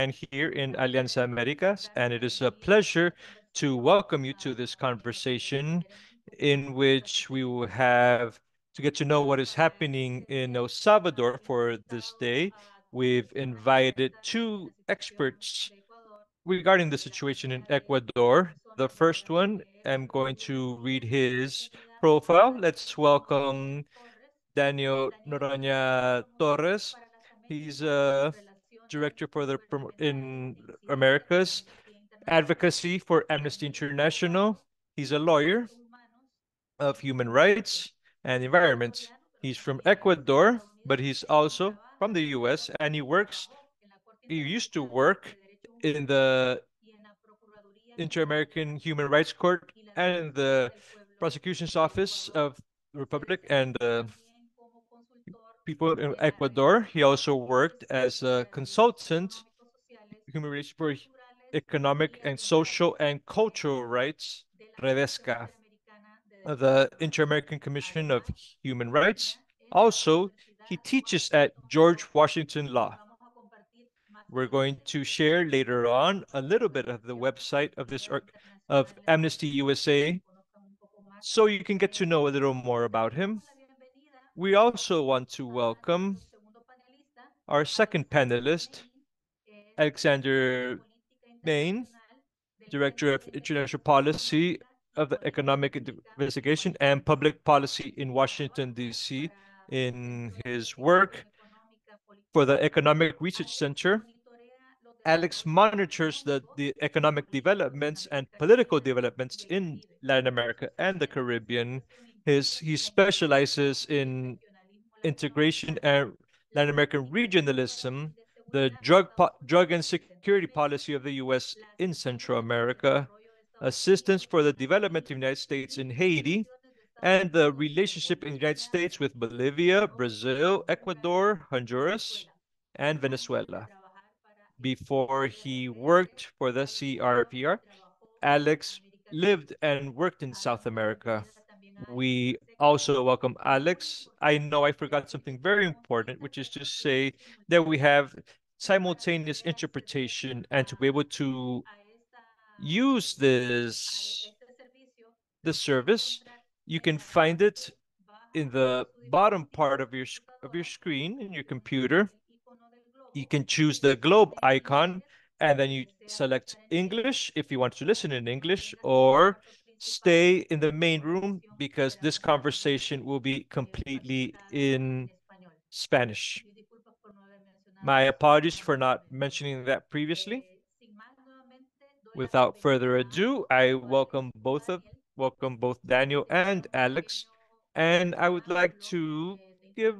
here in Alianza Americas, and it is a pleasure to welcome you to this conversation in which we will have to get to know what is happening in El Salvador for this day. We've invited two experts regarding the situation in Ecuador. The first one, I'm going to read his profile. Let's welcome Daniel Noronha Torres. He's a director for the in Americas advocacy for Amnesty International. He's a lawyer of human rights and environment. He's from Ecuador, but he's also from the US, and he used to work in the Inter-American Human Rights Court and in the prosecution's office of the Republic and people in Ecuador. He also worked as a consultant, human rights for economic and social and cultural rights, Redesca, the Inter-American Commission of Human Rights. Also, he teaches at George Washington Law. We're going to share later on a little bit of the website of of Amnesty USA so you can get to know a little more about him. We also want to welcome our second panelist, Alexander Main, Director of International Policy of the Economic Investigation and Public Policy in Washington, D.C. In his work for the Economic Research Center, Alex monitors the economic developments and political developments in Latin America and the Caribbean. He specializes in integration and Latin American regionalism, the drug and security policy of the U.S. in Central America, assistance for the development of the United States in Haiti, and the relationship in the United States with Bolivia, Brazil, Ecuador, Honduras, and Venezuela. Before he worked for the CRPR, Alex lived and worked in South America. We also welcome Alex. I know I forgot something very important, which is to say that we have simultaneous interpretation, and to be able to use this service, you can find it in the bottom part of your screen in your computer. You can choose the globe icon and then you select English if you want to listen in English, or stay in the main room because this conversation will be completely in Spanish. My apologies for not mentioning that previously. Without further ado, I welcome both Daniel and Alex, and I would like to give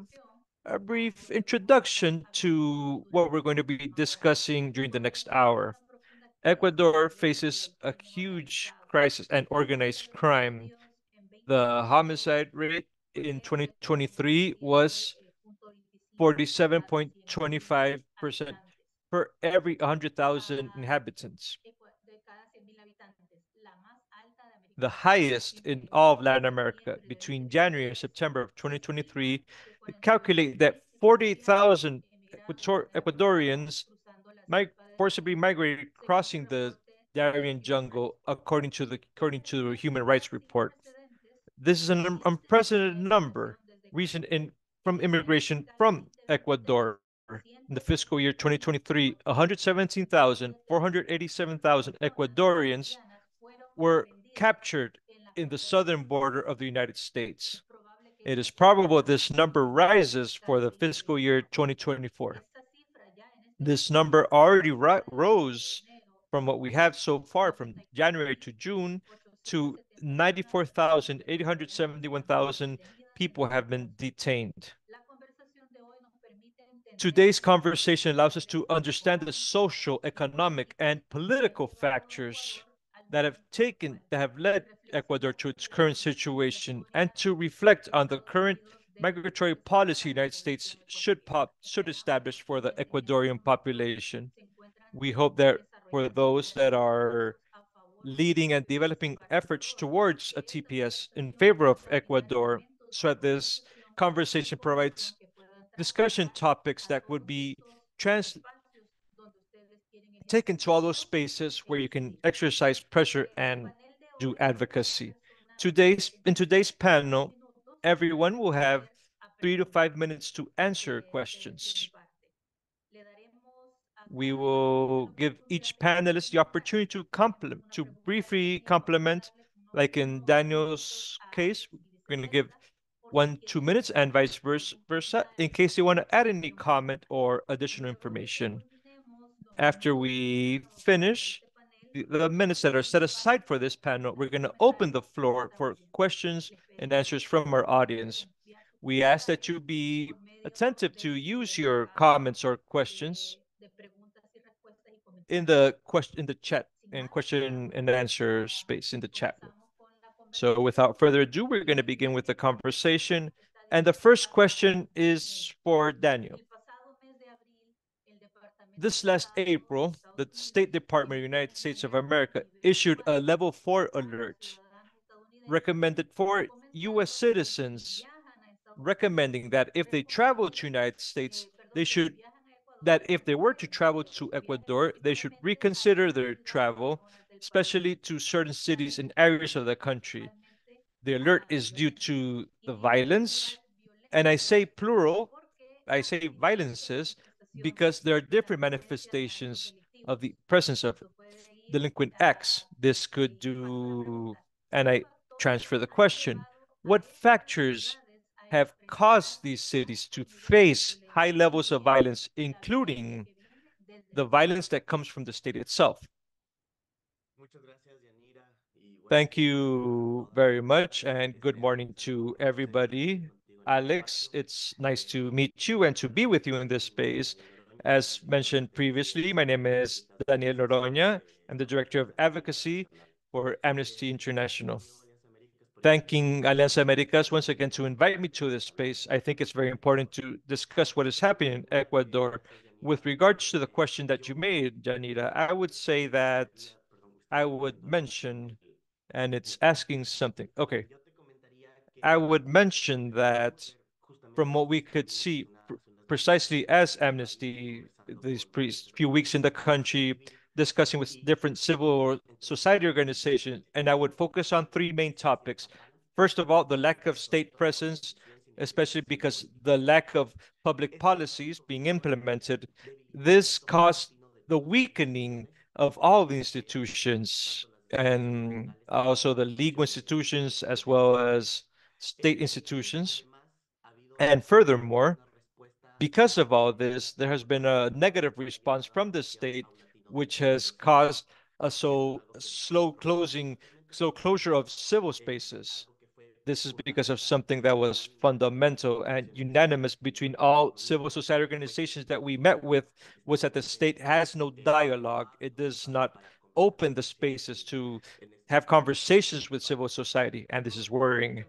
a brief introduction to what we're going to be discussing during the next hour. Ecuador faces a huge crisis and organized crime. The homicide rate in 2023 was 47.25% per every 100,000 inhabitants, the highest in all of Latin America. Between January and September of 2023, it calculated that 48,000 Ecuadorians forcibly migrated crossing the Darien jungle, according to the Human Rights Report. This is an unprecedented number recent from immigration from Ecuador. In the fiscal year 2023, 117,487,000 Ecuadorians were captured in the southern border of the United States. It is probable this number rises for the fiscal year 2024. This number already rose from what we have so far from January to June to 94,871,000 people have been detained. Today's conversation allows us to understand the social, economic, and political factors that have led Ecuador to its current situation, and to reflect on the current migratory policy the United States should establish for the Ecuadorian population. We hope that for those that are leading and developing efforts towards a TPS in favor of Ecuador, so that this conversation provides discussion topics that would be trans taken to all those spaces where you can exercise pressure and do advocacy. In today's panel, everyone will have 3 to 5 minutes to answer questions. We will give each panelist the opportunity to briefly complement, like in Daniel's case, we're going to give 1, 2 minutes and versa, in case you want to add any comment or additional information. After we finish the minutes that are set aside for this panel, we're going to open the floor for questions and answers from our audience. We ask that you be attentive to use your comments or questions in the chat and question and answer space in the chat room. So without further ado, we're going to begin with the conversation. And the first question is for Daniel. This last April, the State Department of the United States of America issued a level 4 alert recommended for US citizens, recommending that if they travel to United States, that if they were to travel to Ecuador, they should reconsider their travel, especially to certain cities and areas of the country. The alert is due to the violence, and I say plural, I say violences, because there are different manifestations of the presence of delinquent acts. This could do, and I transfer the question, what factors have caused these cities to face high levels of violence, including the violence that comes from the state itself? Thank you very much, and good morning to everybody. Alex, it's nice to meet you and to be with you in this space. As mentioned previously, my name is Daniel Noroña. I'm the Director of Advocacy for Amnesty International. Thanking Alianza Americas once again to invite me to this space. I think it's very important to discuss what is happening in Ecuador. With regards to the question that you made, Janita, I would say that I would mention, and it's asking something. Okay, I would mention that from what we could see precisely as Amnesty these few weeks in the country, discussing with different civil society organizations, and I would focus on three main topics. First of all, the lack of state presence, especially because the lack of public policies being implemented. This caused the weakening of all the institutions and also the legal institutions as well as state institutions. And furthermore, because of all this, there has been a negative response from the state, which has caused a slow closure of civil spaces. This is because of something that was fundamental and unanimous between all civil society organizations that we met with, was that the state has no dialogue. It does not open the spaces to have conversations with civil society, and this is worrying.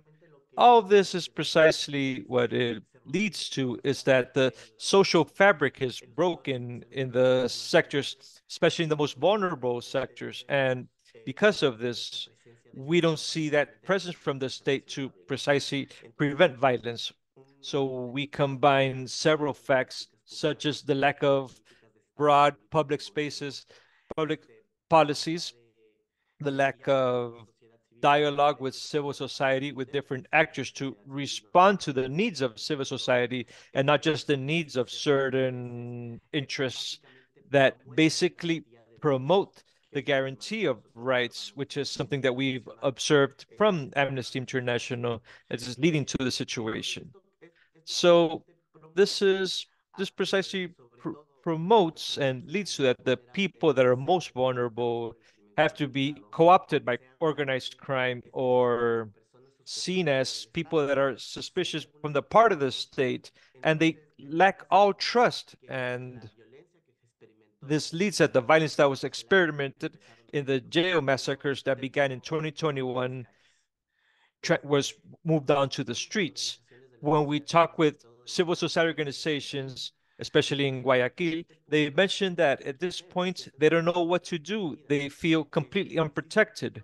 All of this is precisely what it leads to, is that the social fabric is broken in the sectors, especially in the most vulnerable sectors. And because of this, we don't see that presence from the state to precisely prevent violence. So we combine several facts, such as the lack of broad public spaces, public policies, the lack of dialogue with civil society, with different actors to respond to the needs of civil society and not just the needs of certain interests that basically promote the guarantee of rights, which is something that we've observed from Amnesty International as is leading to the situation. So this precisely promotes and leads to that the people that are most vulnerable have to be co-opted by organized crime or seen as people that are suspicious from the part of the state, and they lack all trust. And this leads at the violence that was experimented in the jail massacres that began in 2021 was moved on to the streets. When we talk with civil society organizations, especially in Guayaquil, they mentioned that at this point, they don't know what to do. They feel completely unprotected.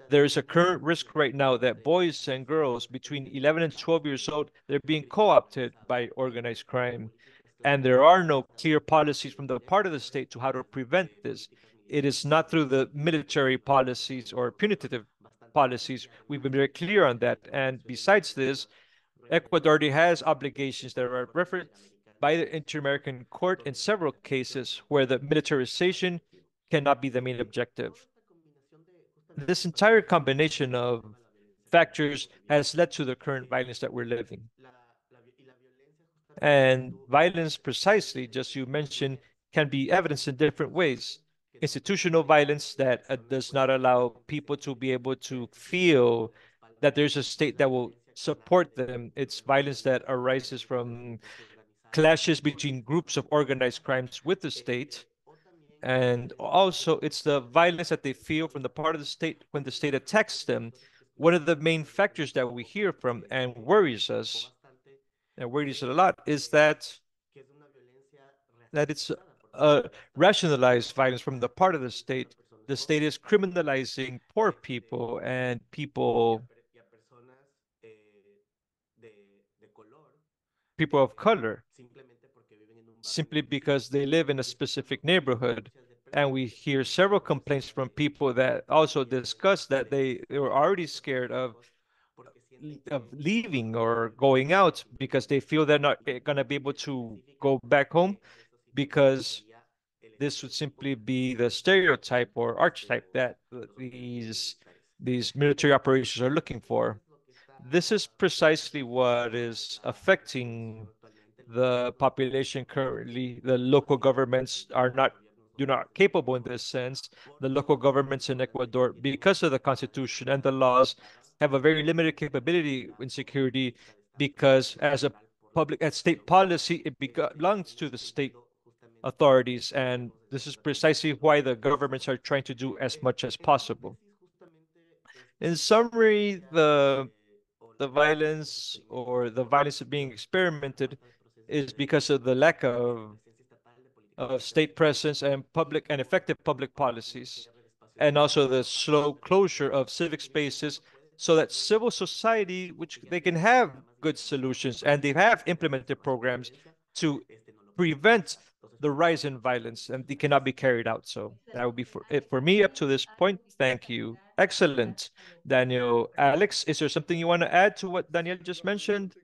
There is a current risk right now that boys and girls between 11 and 12 years old, they're being co-opted by organized crime. And there are no clear policies from the part of the state to how to prevent this. It is not through the military policies or punitive policies. We've been very clear on that. And besides this, Ecuador has obligations that are referenced by the Inter-American Court in several cases where the militarization cannot be the main objective. This entire combination of factors has led to the current violence that we're living. And violence, precisely, just you mentioned, can be evidenced in different ways. Institutional violence that does not allow people to be able to feel that there's a state that will support them. It's violence that arises from clashes between groups of organized crimes with the state. And also, it's the violence that they feel from the part of the state when the state attacks them. One of the main factors that we hear from and worries us a lot, is that it's rationalized violence from the part of the state. The state is criminalizing poor people and people of color simply because they live in a specific neighborhood. And we hear several complaints from people that also discuss that they were already scared of leaving or going out because they feel they're not going to be able to go back home because this would simply be the stereotype or archetype that these military operations are looking for. This is precisely what is affecting the population currently. The local governments are not do not capable in this sense. The local governments in Ecuador, because of the constitution and the laws, have a very limited capability in security because as state policy, it belongs to the state authorities, and this is precisely why the governments are trying to do as much as possible. In summary, the violence being experimented is because of the lack of state presence and public and effective public policies, and also the slow closure of civic spaces so that civil society, which they can have good solutions and they have implemented programs to prevent the rise in violence, and they cannot be carried out. So that would be for it for me up to this point. Thank you. Excellent, Daniel. Alex, is there something you want to add to what Daniel just mentioned?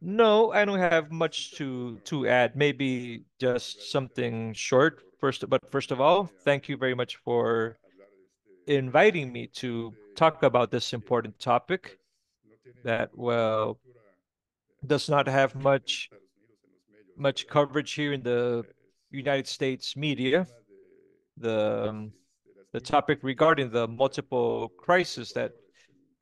No, I don't have much to add. Maybe just something short. First of all, thank you very much for inviting me to talk about this important topic that, well, does not have much coverage here in the United States media. The um, the topic regarding the multiple crises that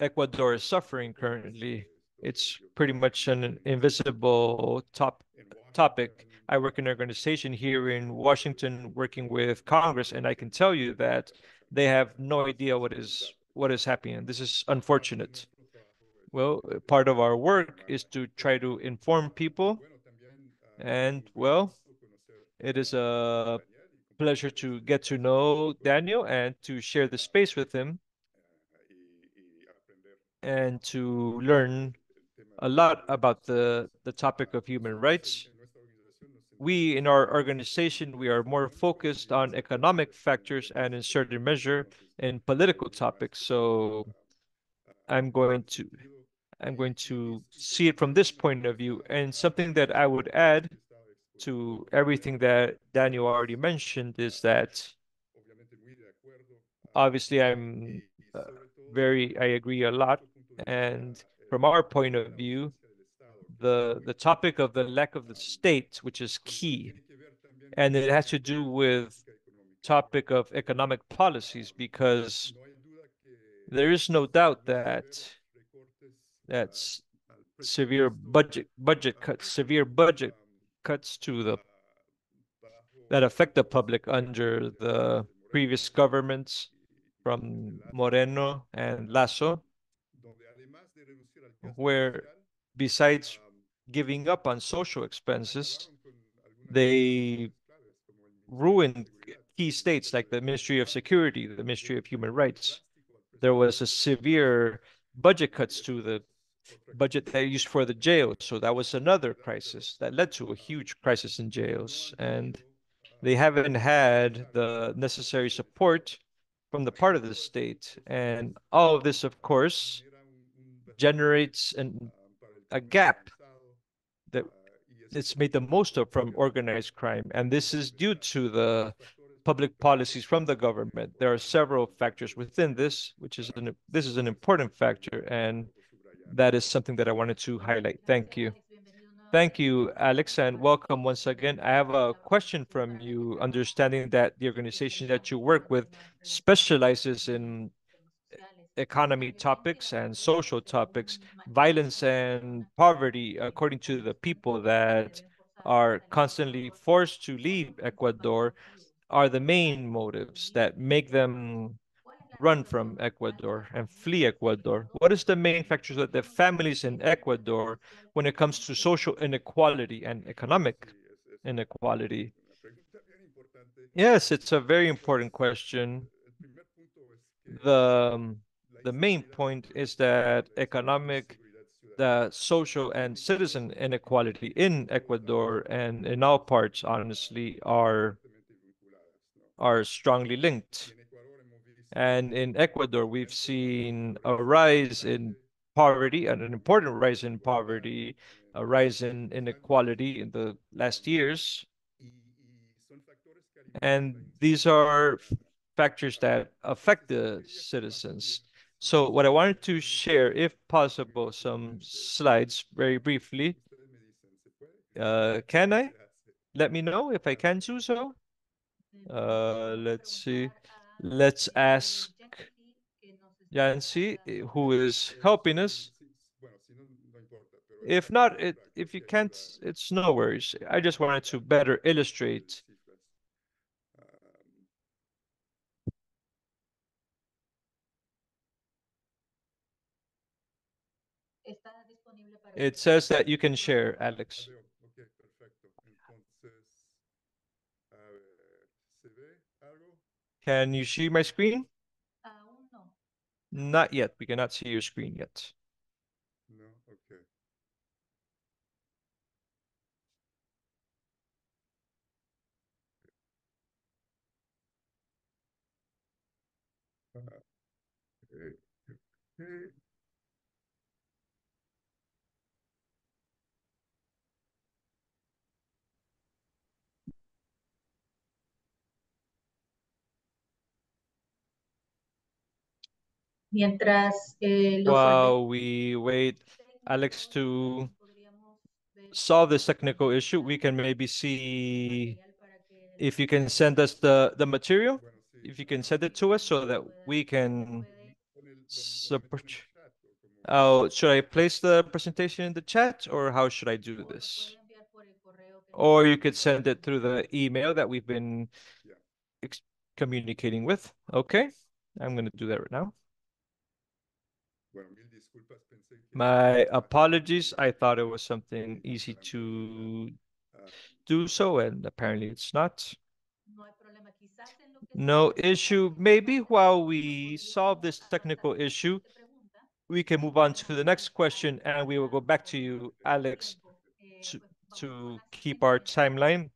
Ecuador is suffering currently. It's pretty much an invisible topic. I work in an organization here in Washington working with Congress, and I can tell you that they have no idea what is happening. This is unfortunate. Well, part of our work is to try to inform people, and well, it is a pleasure to get to know Daniel and to share the space with him and to learn a lot about the topic of human rights. We in our organization, we are more focused on economic factors and in certain measure in political topics. So I'm going to I'm going to see it from this point of view. And something that I would add to everything that Daniel already mentioned is that obviously I agree a lot. And from our point of view, the topic of the lack of the state, which is key, and it has to do with topic of economic policies because there is no doubt that severe budget cuts to the that affect the public under the previous governments from Moreno and Lasso, where besides giving up on social expenses, they ruined key states like the Ministry of Security, the Ministry of Human Rights. There was a severe budget cuts to budget they used for the jails. So that was another crisis that led to a huge crisis in jails. And they haven't had the necessary support from the part of the state. And all of this, of course, generates a gap that it's made the most of from organized crime. And this is due to the public policies from the government. There are several factors within this, which is this is an important factor, and that is something that I wanted to highlight. Thank you. Thank you, Alex, and welcome once again. I have a question from you, understanding that the organization that you work with specializes in economy topics and social topics, violence and poverty, according to the people that are constantly forced to leave Ecuador, are the main motives that make them run from Ecuador and flee Ecuador? What is the main factors that the families in Ecuador when it comes to social inequality and economic inequality? Yes, it's a very important question. The main point is that the social and citizen inequality in Ecuador and in all parts, honestly, are strongly linked. And in Ecuador, we've seen a rise in poverty, and an important rise in poverty, a rise in inequality in the last years. And these are factors that affect the citizens. So what I wanted to share, if possible, some slides very briefly. Can I? Let me know if I can do so. Let's see. Let's ask Yancy, who is helping us. If not, if you can't, it's no worries. I just wanted to better illustrate. It says that you can share, Alex. Can you see my screen? Not yet. We cannot see your screen yet. While we wait, Alex, to solve this technical issue, we can maybe see if you can send us the material, if you can send it to us so that we can support. Oh, should I place the presentation in the chat or how should I do this? Or you could send it through the email that we've been ex communicating with. Okay, I'm going to do that right now. My apologies. I thought it was something easy to do so, and apparently it's not. No issue. Maybe while we solve this technical issue, we can move on to the next question, and we will go back to you, Alex, to, to keep our timeline.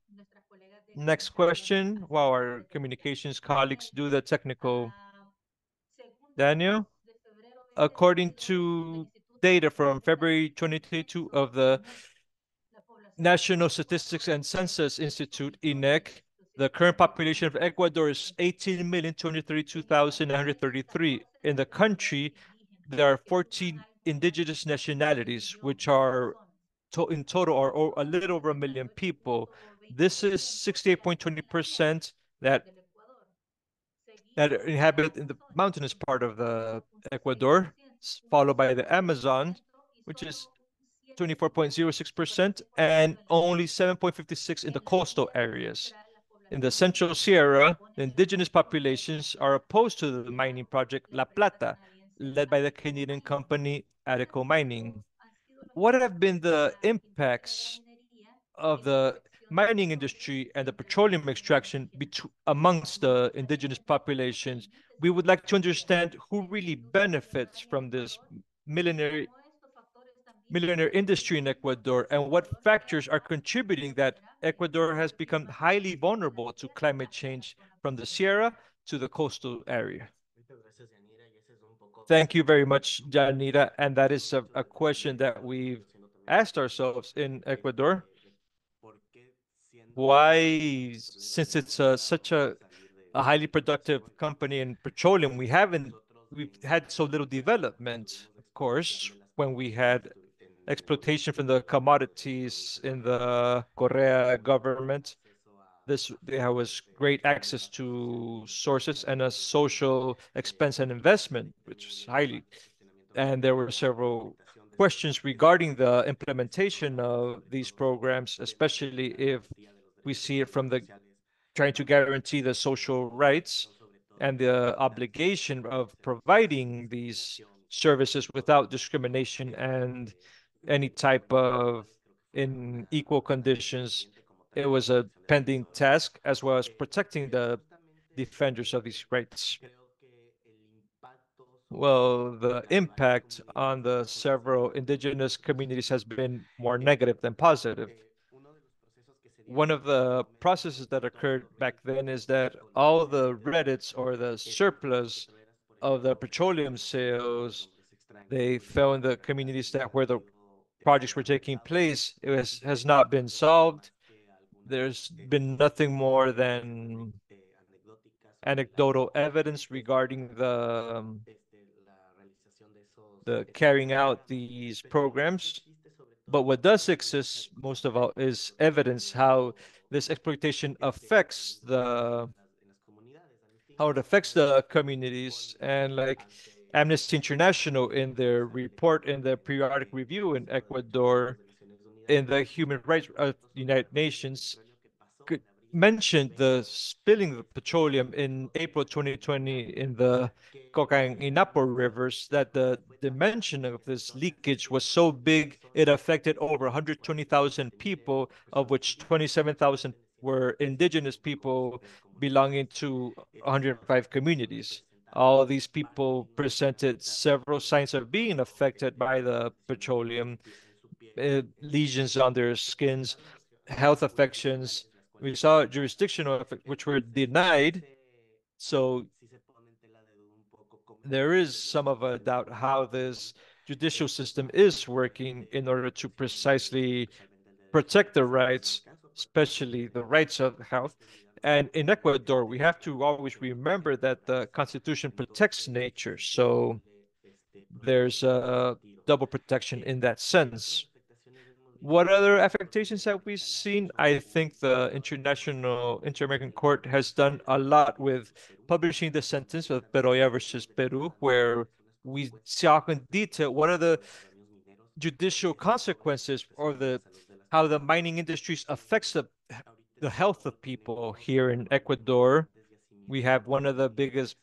Next question, while our communications colleagues do the technical. Daniel, according to data from February 2022 of the National Statistics and Census Institute, INEC, the current population of Ecuador is 18,232,933. In the country, there are 14 indigenous nationalities, which are in total are a little over a million people. This is 68.20% that inhabit in the mountainous part of the Ecuador, followed by the Amazon, which is 24.06%, and only 7.56 in the coastal areas. In the Central Sierra, the indigenous populations are opposed to the mining project La Plata, led by the Canadian company Adeco Mining. What have been the impacts of the mining industry and the petroleum extraction amongst the indigenous populations? We would like to understand who really benefits from this millenary millionaire industry in Ecuador and what factors are contributing that Ecuador has become highly vulnerable to climate change from the Sierra to the coastal area. Thank you very much, Janita. And that is a question that we've asked ourselves in Ecuador. Why, since it's such a highly productive company in petroleum, we've had so little development, of course, when we had exploitation from the commodities in the Correa government. There was great access to sources and a social expense and investment, which was highly, and there were several questions regarding the implementation of these programs, especially if we see it from the trying to guarantee the social rights and the obligation of providing these services without discrimination and any type of in equal conditions. It was a pending task as well as protecting the defenders of these rights. Well, the impact on the several indigenous communities has been more negative than positive. One of the processes that occurred back then is that all the reddits or the surplus of the petroleum sales, they fell in the communities that where the projects were taking place. Has not been solved. There's been nothing more than anecdotal evidence regarding the carrying out these programs. But what does exist most of all is evidence how this exploitation affects how it affects the communities. And like Amnesty International in their report in the periodic review in Ecuador in the human rights of the United Nations mentioned the spilling of petroleum in April 2020 in the Coca and Inapo rivers, that the dimension of this leakage was so big it affected over 120,000 people, of which 27,000 were indigenous people belonging to 105 communities. All these people presented several signs of being affected by the petroleum, lesions on their skins, health affections. We saw jurisdictional which were denied. So there is some of a doubt how this judicial system is working in order to precisely protect the rights, especially the rights of health. And in Ecuador, we have to always remember that the Constitution protects nature. So there's a double protection in that sense. What other affectations have we seen? I think the International Inter-American Court has done a lot with publishing the sentence of Peroya versus Peru, where we saw in detail what are the judicial consequences or the how the mining industries affects the health of people here in Ecuador. We have one of the biggest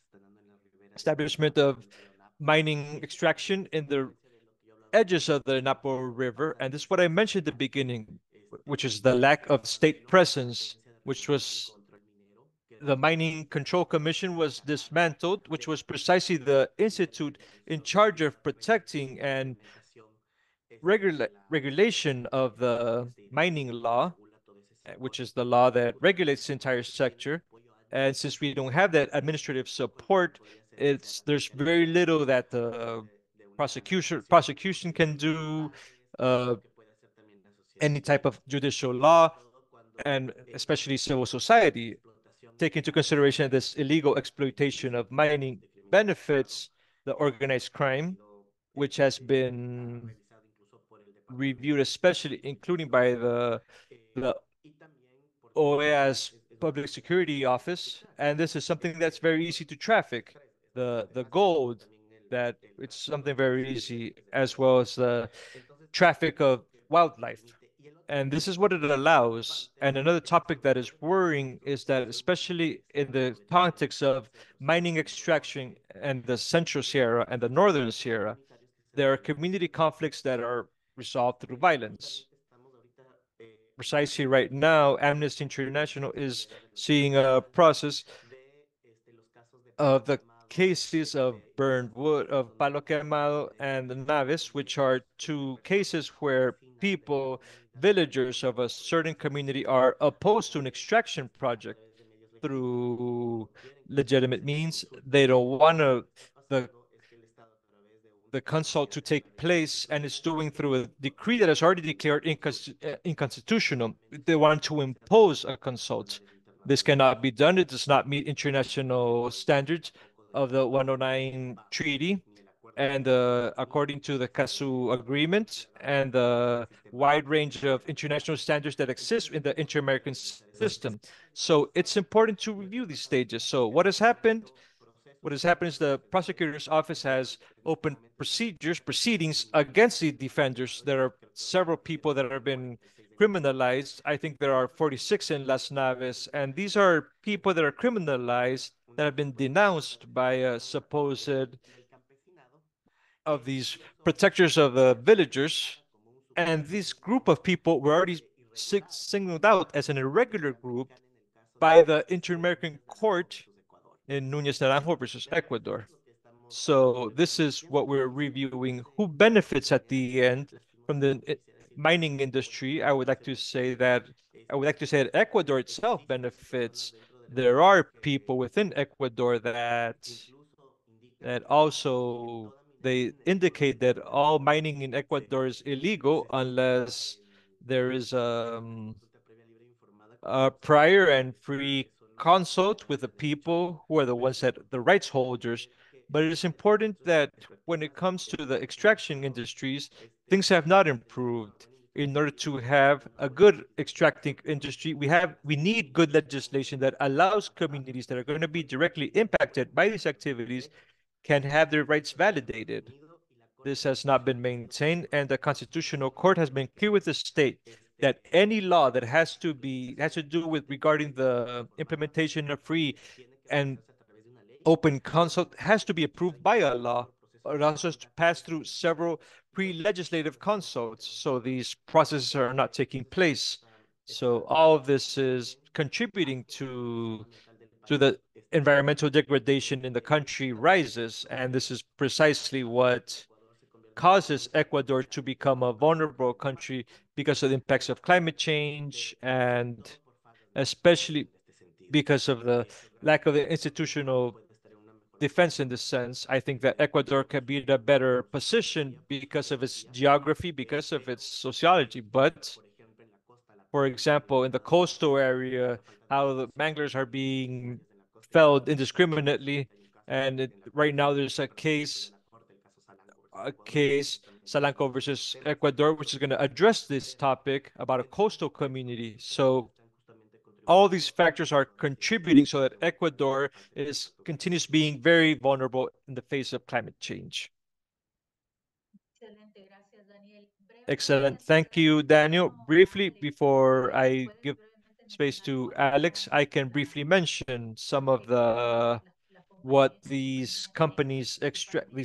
establishment of mining extraction in the edges of the Napo River. And this is what I mentioned at the beginning, which is the lack of state presence, which was the Mining Control Commission was dismantled, which was precisely the institute in charge of protecting and regulation of the mining law, which is the law that regulates the entire sector. And since we don't have that administrative support, there's very little that the prosecution can do, uh, any type of judicial law, and especially civil society. Take into consideration this illegal exploitation of mining benefits the organized crime, which has been reviewed, especially including by the OEA's Public Security Office, and this is something that's very easy to traffic. The gold, that it's something very easy, as well as the traffic of wildlife. And this is what it allows. And another topic that is worrying is that, especially in the context of mining extraction and the Central Sierra and the Northern Sierra, there are community conflicts that are resolved through violence. Precisely right now, Amnesty International is seeing a process of the cases of burned wood, of palo quemado and naves, which are two cases where people, villagers of a certain community, are opposed to an extraction project through legitimate means. They don't want the the consult to take place, and it's doing through a decree that is already declared unconstitutional. They want to impose a consult. This cannot be done. It does not meet international standards of the 109 treaty and according to the CASU agreement and the wide range of international standards that exist in the inter-American system. So it's important to review these stages. So what has happened? What has happened is the prosecutor's office has opened proceedings against the defenders. There are several people that have been criminalized. I think there are 46 in Las Naves, and these are people that are criminalized that have been denounced by a supposed of these protectors of the villagers. And this group of people were already singled out as an irregular group by the Inter-American Court in Núñez Naranjo versus Ecuador. So this is what we're reviewing. Who benefits at the end from the mining industry? I would like to say that Ecuador itself benefits. There are people within Ecuador that also they indicate that all mining in Ecuador is illegal unless there is a prior and free consult with the people who are the ones that the rights holders. But it is important that when it comes to the extraction industries, things have not improved. In order to have a good extracting industry, we need good legislation that allows communities that are going to be directly impacted by these activities can have their rights validated. This has not been maintained, and the Constitutional Court has been clear with the state that any law that has to do with regarding the implementation of free and open consult has to be approved by a law. It also has to pass through several pre-legislative consults, so these processes are not taking place. So all of this is contributing to the environmental degradation in the country rises, and this is precisely what causes Ecuador to become a vulnerable country because of the impacts of climate change and especially because of the lack of the institutional defense in this sense. I think that Ecuador can be in a better position because of its geography, because of its sociology. But for example, in the coastal area, how the manglers are being felled indiscriminately. And right now there's a case, Salanco versus Ecuador, which is going to address this topic about a coastal community. So all these factors are contributing so that Ecuador is continues being very vulnerable in the face of climate change. Excellent. Thank you, Daniel. Briefly, before I give space to Alex, I can briefly mention some of the what these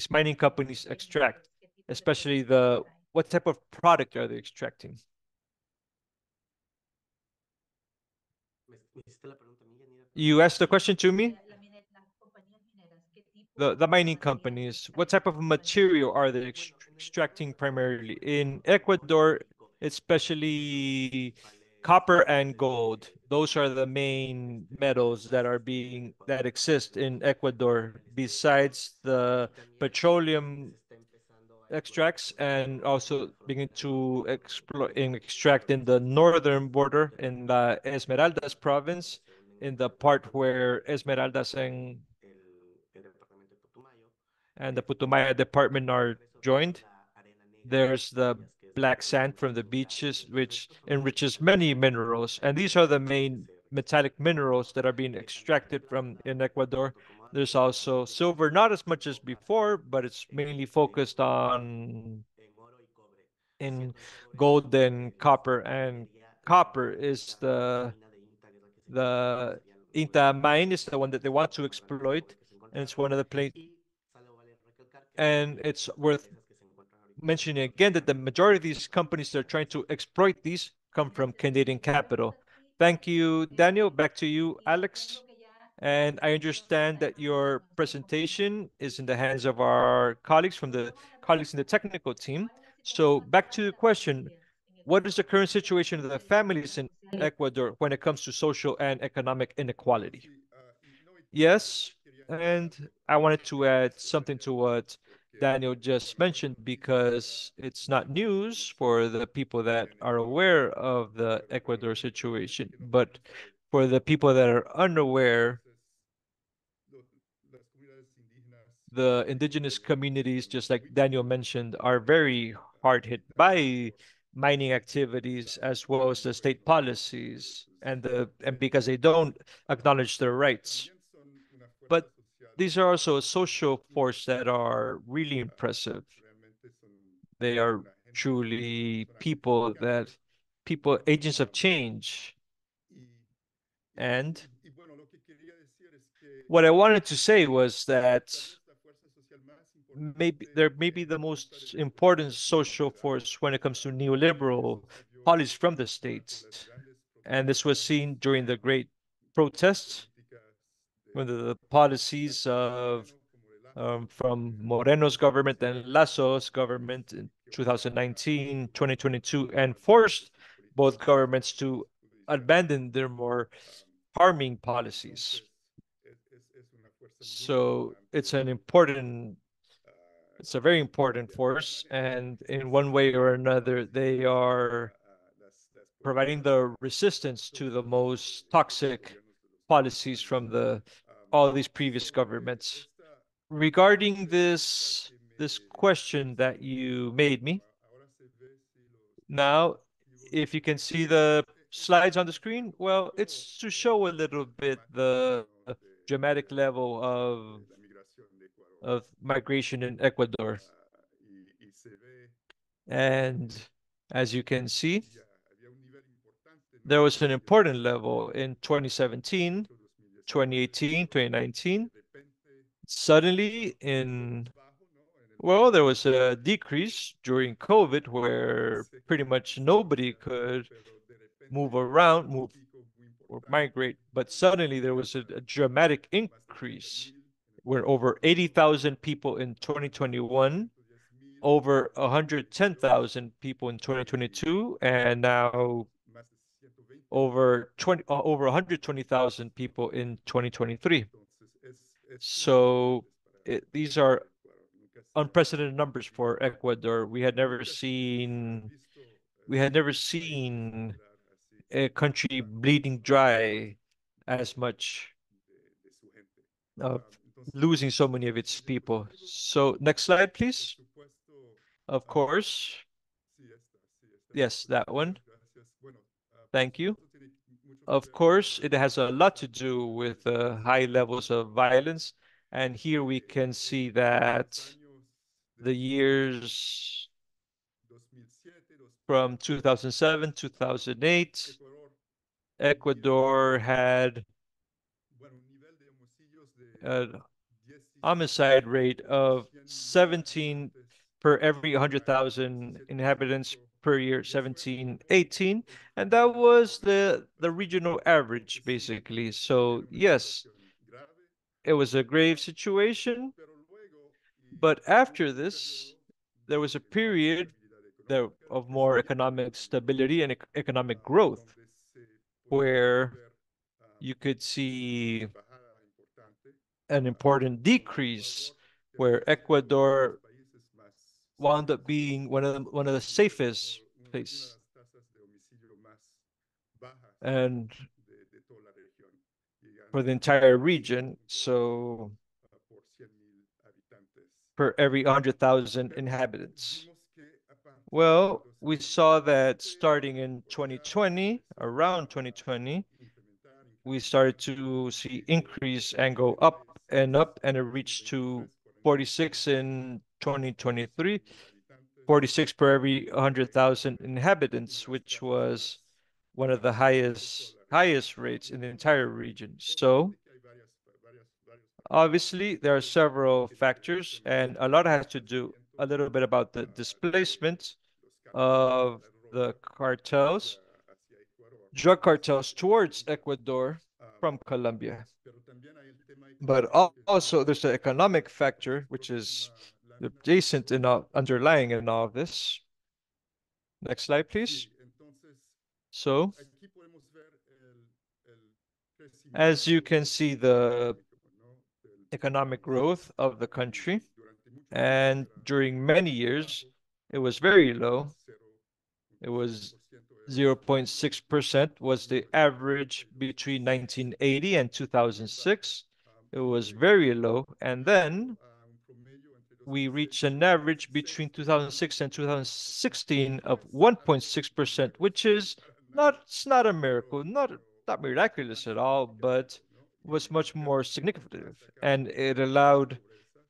mining companies extract, especially what type of product are they extracting? You asked the question to me? The mining companies, what type of material are they extracting primarily? In Ecuador, especially copper and gold. Those are the main metals that exist in Ecuador, besides the petroleum extracts and also begin to extract in the northern border in the Esmeraldas province, in the part where Esmeraldas and the Putumayo department are joined. There's the black sand from the beaches, which enriches many minerals. And these are the main metallic minerals that are being extracted from in Ecuador. There's also silver, not as much as before, but it's mainly focused on in gold and copper. And copper is the Inta mine is the one that they want to exploit, and it's one of the place. And it's worth mentioning again that the majority of these companies that are trying to exploit these come from Canadian capital. Thank you, Daniel. Back to you, Alex. And I understand that your presentation is in the hands of our colleagues from the colleagues in the technical team. So back to the question, what is the current situation of the families in Ecuador when it comes to social and economic inequality? Yes, and I wanted to add something to what Daniel just mentioned because it's not news for the people that are aware of the Ecuador situation, but for the people that are unaware, the indigenous communities, just like Daniel mentioned, are very hard hit by mining activities as well as the state policies and because they don't acknowledge their rights. But these are also a social force that are really impressive. They are truly people, agents of change. And what I wanted to say was that maybe they're maybe the most important social force when it comes to neoliberal policies from the states. And this was seen during the great protests when the policies of from Moreno's government and Lasso's government in 2019, 2022, and forced both governments to abandon their more harming policies. So it's a very important force, and in one way or another, they are providing the resistance to the most toxic policies from the all these previous governments. Regarding this question that you made me, now, if you can see the slides on the screen, well, it's to show a little bit the dramatic level of migration in Ecuador. And as you can see, there was an important level in 2017, 2018, 2019. Suddenly, well, there was a decrease during COVID where pretty much nobody could move around, move or migrate, but suddenly there was a dramatic increase where over 80,000 people in 2021, over 110,000 people in 2022, and now over 120,000 people in 2023. So these are unprecedented numbers for Ecuador. We had never seen a country bleeding dry as much of losing so many of its people. So next slide, please. Of course. Yes, that one. Thank you. Of course, it has a lot to do with high levels of violence. And here we can see that the years from 2007, 2008, Ecuador had an homicide rate of 17 per every 100,000 inhabitants per year, 17, 18, and that was the regional average basically. So yes, it was a grave situation, but after this, there was a period of more economic stability and economic growth where you could see an important decrease where Ecuador wound up being one of the safest places and for the entire region. So per every 100,000 inhabitants. Well, we saw that starting in 2020, around 2020, we started to see increase and go up, and it reached to 46 in 2023, 46 per every 100,000 inhabitants, which was one of the highest rates in the entire region. So obviously there are several factors, and a lot has to do a little bit about the displacement of the drug cartels towards Ecuador from Colombia. But also there's the economic factor, which is adjacent in underlying in all of this. Next slide, please. So, as you can see, the economic growth of the country, and during many years, it was very low. It was 0.6% was the average between 1980 and 2006. It was very low. And then we reached an average between 2006 and 2016 of 1.6%, which is it's not a miracle, not miraculous at all, but was much more significant. And it allowed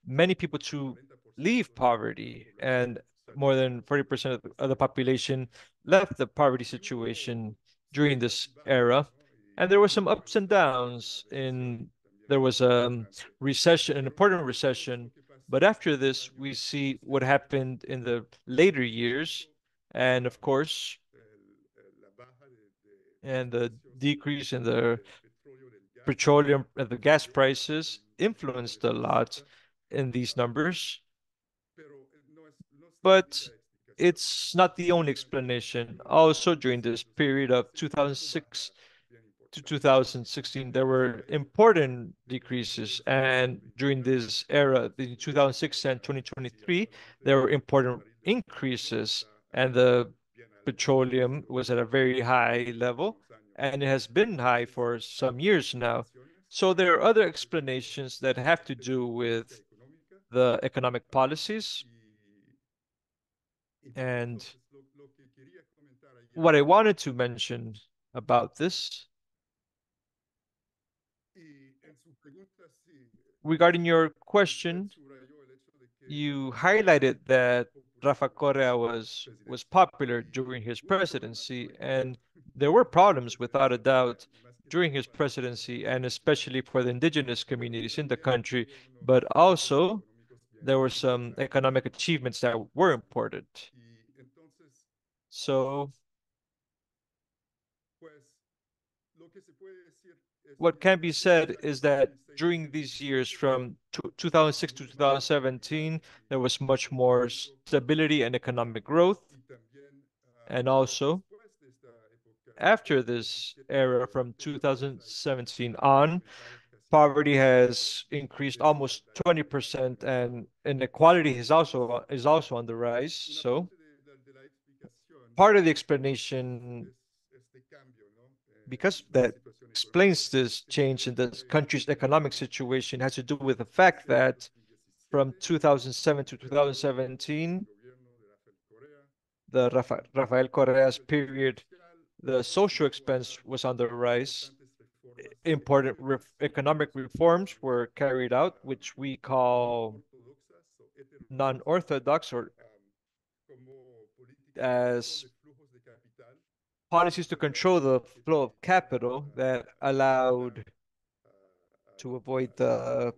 many people to leave poverty, and more than 40% of the population left the poverty situation during this era. And there were some ups and downs in there was a recession, an important recession, but after this, we see what happened in the later years, and of course, and the decrease in the petroleum, the gas prices influenced a lot in these numbers. But it's not the only explanation. Also, during this period of 2006 to 2016, there were important decreases. And during this era, the 2006 and 2023, there were important increases. And the petroleum was at a very high level, and it has been high for some years now. So there are other explanations that have to do with the economic policies. And what I wanted to mention about this, regarding your question, you highlighted that Rafa Correa was popular during his presidency, and there were problems without a doubt during his presidency, and especially for the indigenous communities in the country, but also there were some economic achievements that were important. So what can be said is that during these years from 2006 to 2017, there was much more stability and economic growth. And also, after this era from 2017 on, poverty has increased almost 20%, and inequality is also on the rise. So part of the explanation, because that explains this change in the country's economic situation, has to do with the fact that from 2007 to 2017, the Rafael Correa's period, the social expense was on the rise. Important economic reforms were carried out, which we call non-orthodox, or as policies to control the flow of capital that allowed to avoid the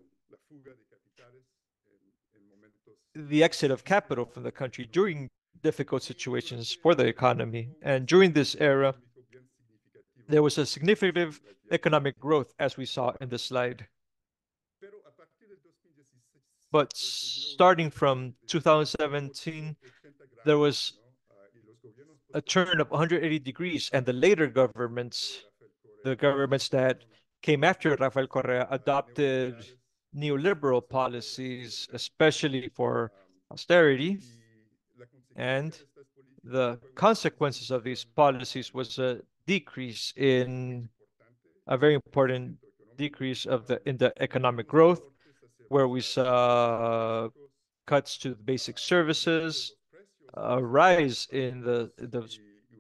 exit of capital from the country during difficult situations for the economy. And during this era, there was a significant economic growth, as we saw in the slide. But starting from 2017, there was a turn of 180 degrees, and the later governments, the governments that came after Rafael Correa, adopted neoliberal policies, especially for austerity. And the consequences of these policies was a decrease in a very important decrease of the in the economic growth, where we saw cuts to basic services, a rise in the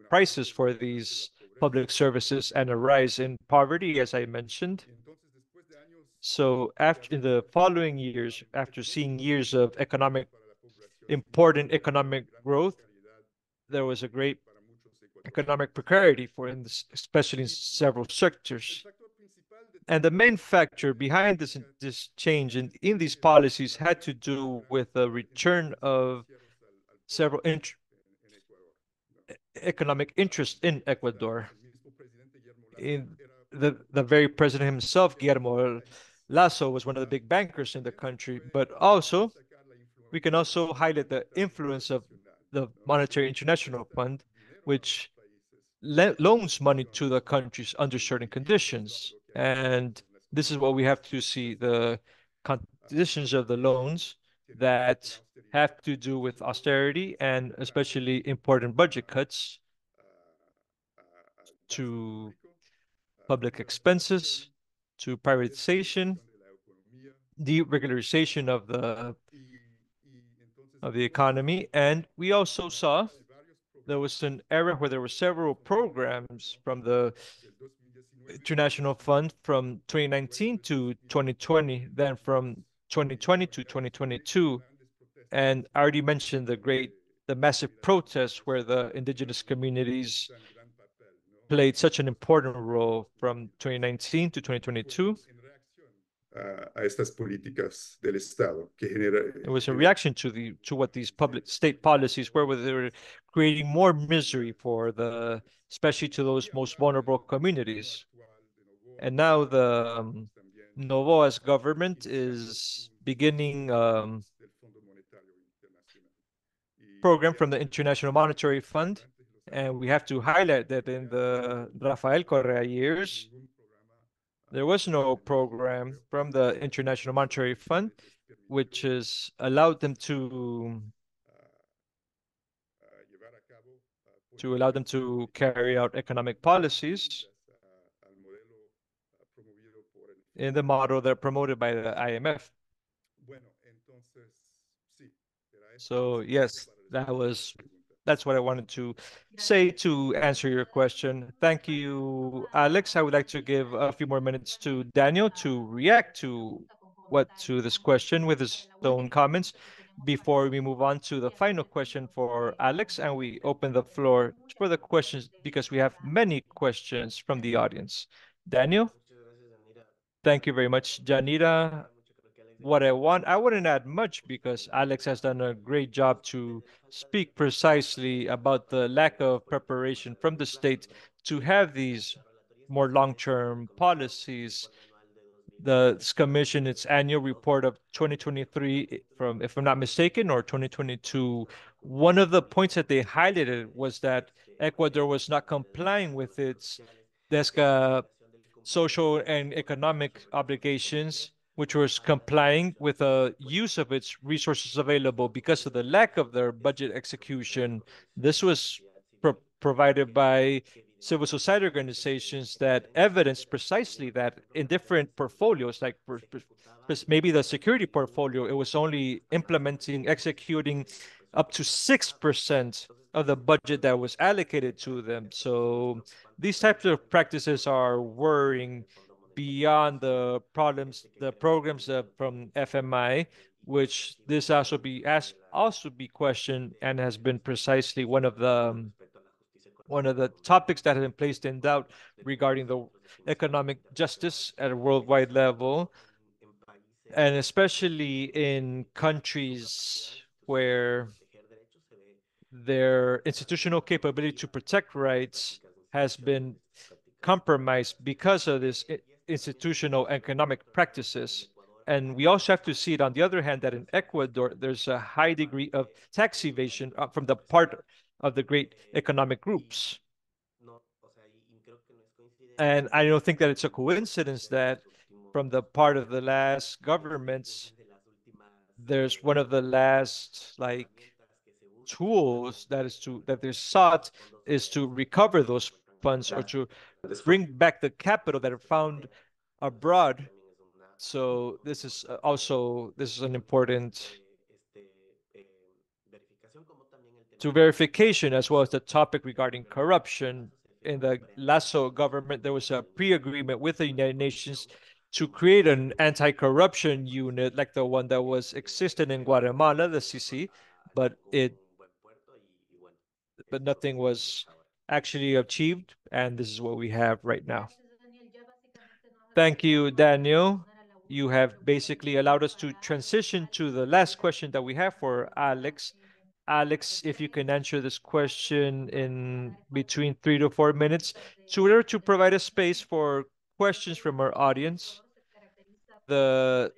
prices for these public services, and a rise in poverty, as I mentioned. So after in the following years, after seeing years of important economic growth, there was a great economic precarity especially in several sectors. And the main factor behind this change in these policies had to do with the return of several economic interests in Ecuador. In the very president himself, Guillermo, Lasso was one of the big bankers in the country, but also we can also highlight the influence of the Monetary International Fund, which loans money to the countries under certain conditions. And this is what we have to see, the conditions of the loans that have to do with austerity and especially important budget cuts to public expenses, to privatization, deregularization of the economy. And we also saw there was an era where there were several programs from the International Fund from 2019 to 2020, then from 2020 to 2022. And I already mentioned the massive protests where the indigenous communities played such an important role from 2019 to 2022. A estas políticas del Estado que genera, It was a reaction to what these public state policies were, where they were creating more misery for the, especially to those most vulnerable communities. And now the Novoa's government is beginning program from the International Monetary Fund. And we have to highlight that in the Rafael Correa years, there was no program from the International Monetary Fund, which has allowed them to carry out economic policies in the model that are promoted by the IMF. So yes, that's what I wanted to say to answer your question. Thank you, Alex. I would like to give a few more minutes to Daniel to react to this question with his own comments before we move on to the final question for Alex, and we open the floor for the questions because we have many questions from the audience. Daniel? Thank you very much, Janita. I wouldn't add much because Alex has done a great job to speak precisely about the lack of preparation from the state to have these more long-term policies. The Commission, its annual report of 2023, from, if I'm not mistaken, or 2022, one of the points that they highlighted was that Ecuador was not complying with its DESCA social and economic obligations, which was complying with the use of its resources available because of the lack of their budget execution. This was provided by civil society organizations that evidenced precisely that in different portfolios, like maybe the security portfolio, it was only executing up to 6% of the budget that was allocated to them. So these types of practices are worrying beyond the programs from FMI, which this also be questioned and has been precisely one of the topics that have been placed in doubt regarding the economic justice at a worldwide level, and especially in countries where their institutional capability to protect rights has been compromised because of this institutional economic practices. And we also have to see it on the other hand that in Ecuador, there's a high degree of tax evasion from the part of the great economic groups. And I don't think that it's a coincidence that from the part of the last governments, there's one of the last like tools that is sought is to recover those funds or to bring back the capital that are found abroad. So this is an important to verification as well as the topic regarding corruption. In the Lasso government, there was a pre-agreement with the United Nations to create an anti-corruption unit like the one that was existed in Guatemala, the CC, but nothing was actually achieved, and this is what we have right now. Thank you, Daniel. You have basically allowed us to transition to the last question that we have for Alex. Alex, if you can answer this question in between 3 to 4 minutes, so in order to provide a space for questions from our audience. the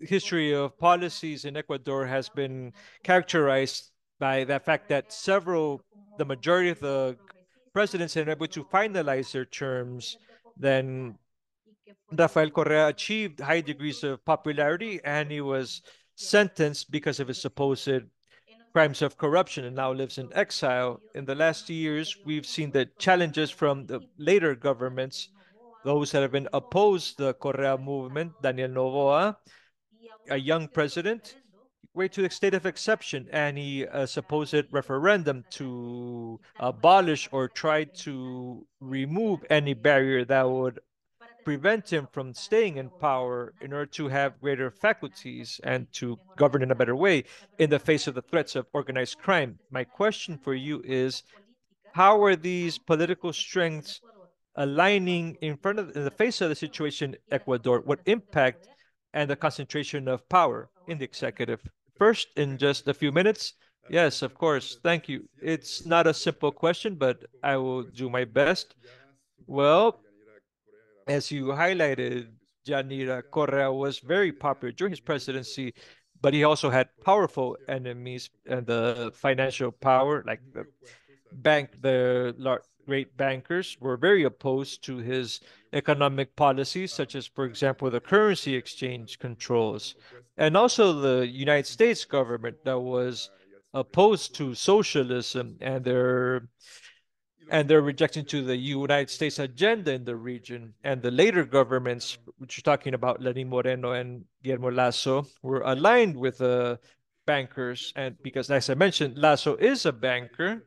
history of policies in Ecuador has been characterized by the fact that the majority of the presidents have been able to finalize their terms. Then Rafael Correa achieved high degrees of popularity and he was sentenced because of his supposed crimes of corruption and now lives in exile. In the last years, we've seen the challenges from the later governments, those that have been opposed the Correa movement, Daniel Noboa, a young president, went to the state of exception and he supposed referendum to abolish or try to remove any barrier that would prevent him from staying in power in order to have greater faculties and to govern in a better way in the face of the threats of organized crime. My question for you is, how are these political strengths aligning in the face of the situation in Ecuador? What impact and the concentration of power in the executive? First, in just a few minutes. Yes, of course. Thank you. It's not a simple question, but I will do my best. Well, as you highlighted, Janira Correa was very popular during his presidency, but he also had powerful enemies and the financial power, like the great bankers were very opposed to his economic policies, such as, for example, the currency exchange controls, and also the United States government that was opposed to socialism and their rejection to the United States agenda in the region. And the later governments, which you're talking about, Lenin Moreno and Guillermo Lasso, were aligned with the bankers. And because, as I mentioned, Lasso is a banker,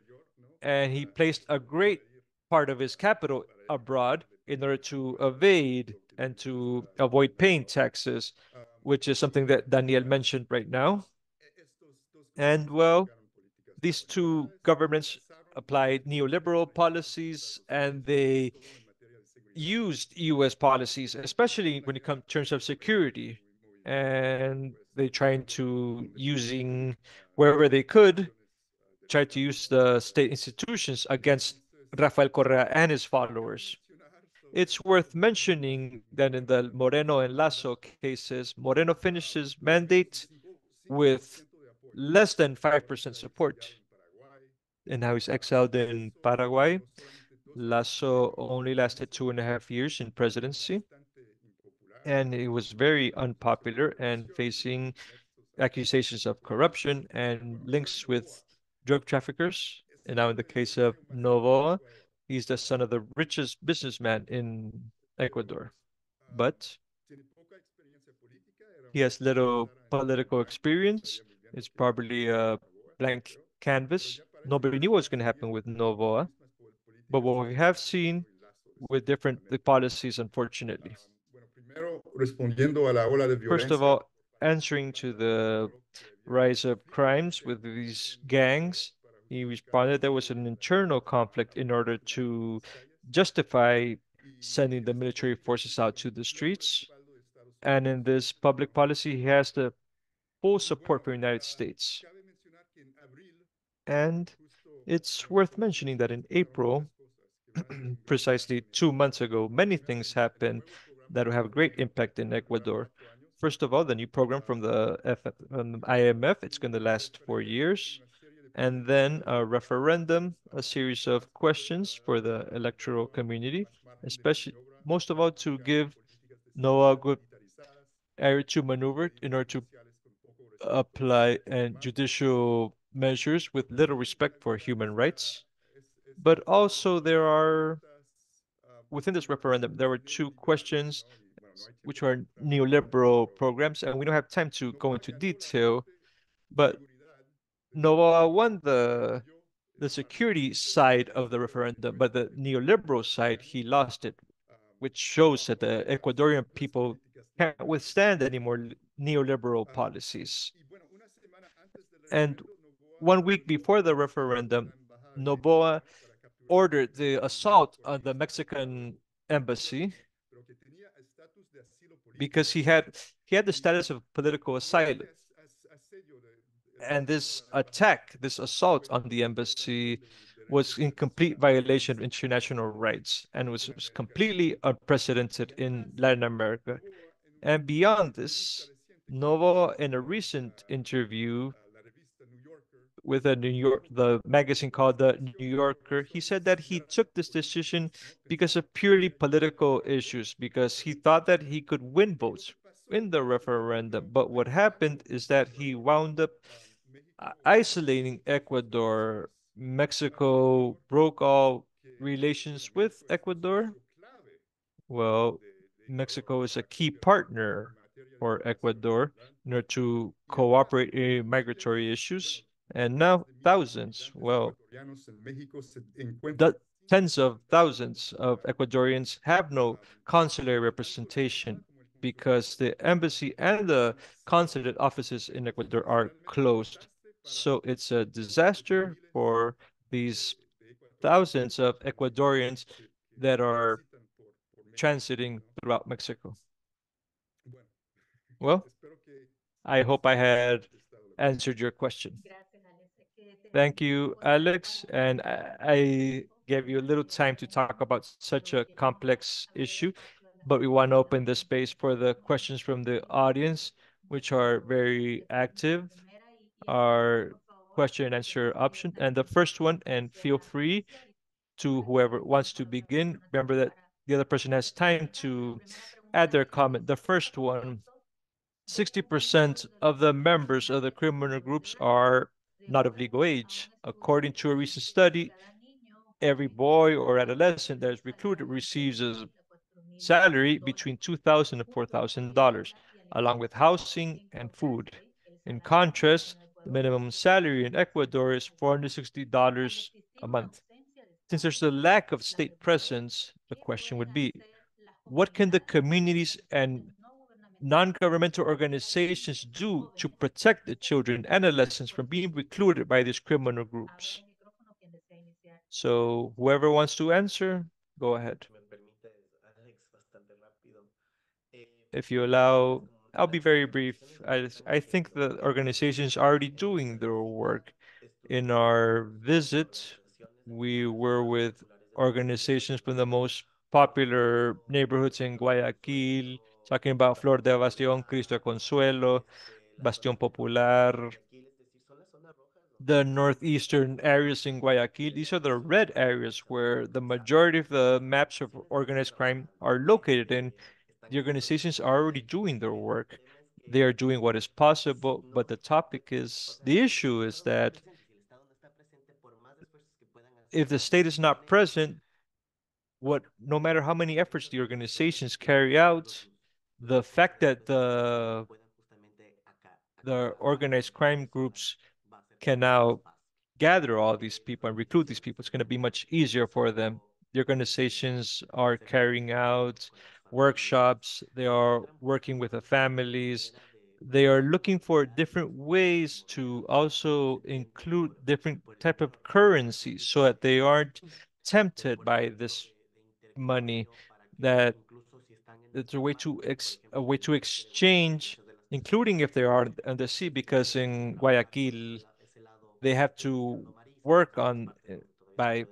and he placed a great part of his capital abroad in order to evade and to avoid paying taxes, which is something that Daniel mentioned right now. And well, these two governments applied neoliberal policies and they used US policies, especially when it comes to terms of security. And they tried to using wherever they could, try to use the state institutions against Rafael Correa and his followers. It's worth mentioning that in the Moreno and Lasso cases, Moreno finished his mandate with less than 5% support. And now he's exiled in Paraguay. Lasso only lasted 2.5 years in presidency, and he was very unpopular and facing accusations of corruption and links with drug traffickers. And now, in the case of Novoa, he's the son of the richest businessman in Ecuador. But he has little political experience. It's probably a blank canvas. Nobody knew what was going to happen with Novoa. But what we have seen with different policies, unfortunately. First of all, answering to the rise of crimes with these gangs, he responded there was an internal conflict in order to justify sending the military forces out to the streets. And in this public policy, he has the full support for the United States. And it's worth mentioning that in April, precisely 2 months ago, many things happened that will have a great impact in Ecuador. First of all, the new program from the IMF, it's going to last 4 years. And then a referendum, a series of questions for the electoral community, especially most of all to give Noah good area to maneuver in order to apply and judicial measures with little respect for human rights. But also there are within this referendum, there were two questions which are neoliberal programs, and we don't have time to go into detail, but Novoa won the security side of the referendum, but the neoliberal side, he lost it, which shows that the Ecuadorian people can't withstand any more neoliberal policies. And 1 week before the referendum, Noboa ordered the assault on the Mexican embassy because he had the status of political asylum. And this attack, this assault on the embassy was in complete violation of international rights and was completely unprecedented in Latin America. And beyond this, Novo, in a recent interview with a the magazine called the New Yorker, he said that he took this decision because of purely political issues, because he thought that he could win votes in the referendum. But what happened is that he wound up isolating Ecuador. Mexico broke all relations with Ecuador. Well, Mexico is a key partner for Ecuador in order to cooperate in migratory issues. And now thousands, well, the tens of thousands of Ecuadorians have no consular representation because the embassy and the consulate offices in Ecuador are closed. So it's a disaster for these thousands of Ecuadorians that are transiting throughout Mexico. Well, I hope I had answered your question. Thank you, Alex. And I gave you a little time to talk about such a complex issue, but we want to open the space for the questions from the audience, which are very active, our question and answer option. And the first one, and feel free to whoever wants to begin. Remember that the other person has time to add their comment. The first one, 60% of the members of the criminal groups are not of legal age. According to a recent study, every boy or adolescent that is recruited receives a salary between $2,000 and $4,000, along with housing and food. In contrast, the minimum salary in Ecuador is $460 a month. Since there's a lack of state presence, the question would be, what can the communities and non-governmental organizations do to protect the children and adolescents from being recruited by these criminal groups? So whoever wants to answer, go ahead. If you allow, I'll be very brief. I think the organizations are already doing their work. In our visit, we were with organizations from the most popular neighborhoods in Guayaquil, talking about Flor de Bastión, Cristo de Consuelo, Bastión Popular, the northeastern areas in Guayaquil. These are the red areas where the majority of the maps of organized crime are located in. The organizations are already doing their work. They are doing what is possible, but the issue is that if the state is not present, no matter how many efforts the organizations carry out, the fact that the organized crime groups can now gather all these people and recruit these people, it's going to be much easier for them. The organizations are carrying out workshops, they are working with the families, they are looking for different ways to also include different type of currencies so that they aren't tempted by this money, that it's a way to exchange, including if they are on the sea, because in Guayaquil they have to work on by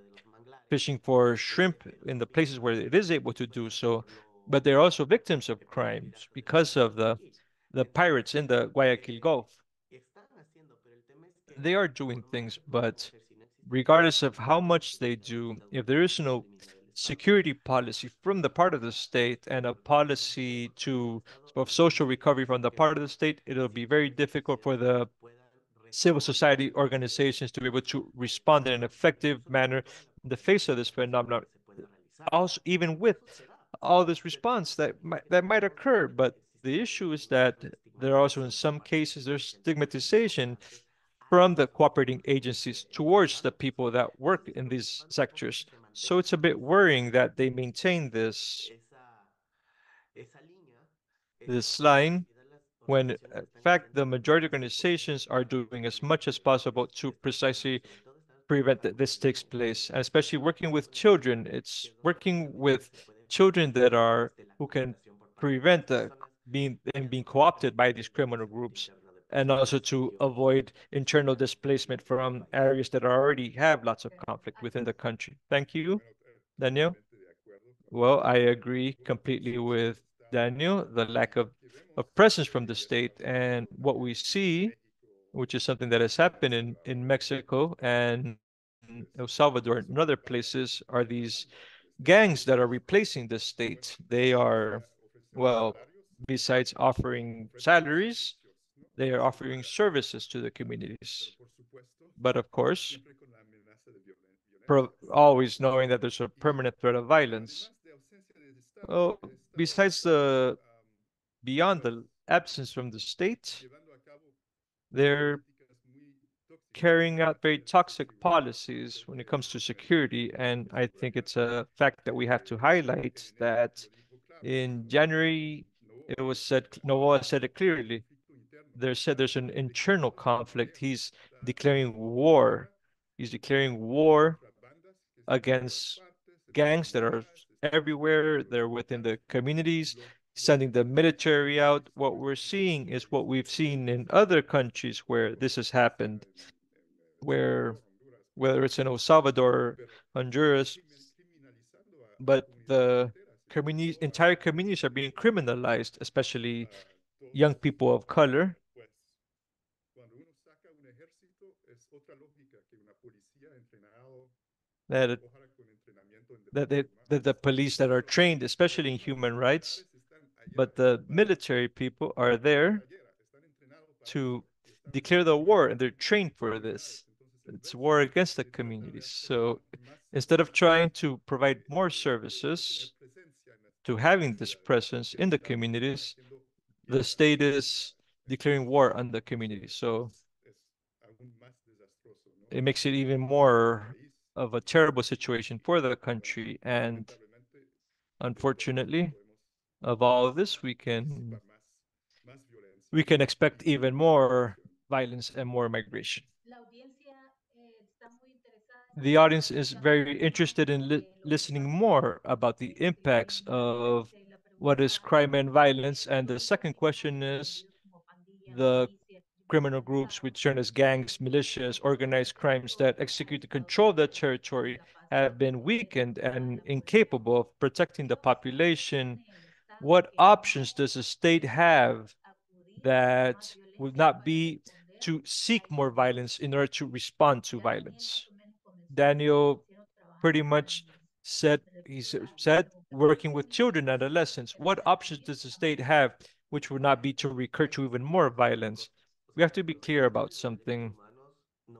fishing for shrimp in the places where it is able to do so, but they're also victims of crimes because of the pirates in the Guayaquil Gulf. They are doing things, but regardless of how much they do, if there is no security policy from the part of the state and a policy of social recovery from the part of the state, it'll be very difficult for the civil society organizations to be able to respond in an effective manner in the face of this phenomenon. Also, even with all this response that might occur, but the issue is that there are also in some cases there's stigmatization from the cooperating agencies towards the people that work in these sectors. So it's a bit worrying that they maintain this line when in fact the majority of organizations are doing as much as possible to precisely prevent that this takes place, and especially working with children. It's working with children that are who can prevent being co-opted by these criminal groups, and also to avoid internal displacement from areas that already have lots of conflict within the country. Thank you, Daniel. Well, I agree completely with Daniel, the lack of presence from the state. And what we see, which is something that has happened in Mexico and El Salvador and other places, are these gangs that are replacing the state. They are, well, besides offering salaries, they are offering services to the communities. But of course, always knowing that there's a permanent threat of violence. Well, besides beyond the absence from the state, they're carrying out very toxic policies when it comes to security. And I think it's a fact that we have to highlight that in January, it was said, Novoa said it clearly. There's an internal conflict. He's declaring war. He's declaring war against gangs that are everywhere. They're within the communities, sending the military out. What we're seeing is what we've seen in other countries where this has happened, where whether it's in El Salvador, Honduras, but the communities, entire communities are being criminalized, especially young people of color, that that the police that are trained, especially in human rights, but the military people are there to declare the war, and they're trained for this. It's war against the communities. So instead of trying to provide more services to having this presence in the communities, the state is declaring war on the community. So it makes it even more of a terrible situation for the country. And unfortunately, of all of this, we can expect even more violence and more migration. The audience is very interested in listening more about the impacts of what is crime and violence. And the second question is the criminal groups, which turn as gangs, militias, organized crimes that execute the control of the territory, have been weakened and incapable of protecting the population. What options does the state have that would not be to seek more violence in order to respond to violence? Daniel pretty much said working with children and adolescents. What options does the state have which would not be to recur to even more violence? We have to be clear about something.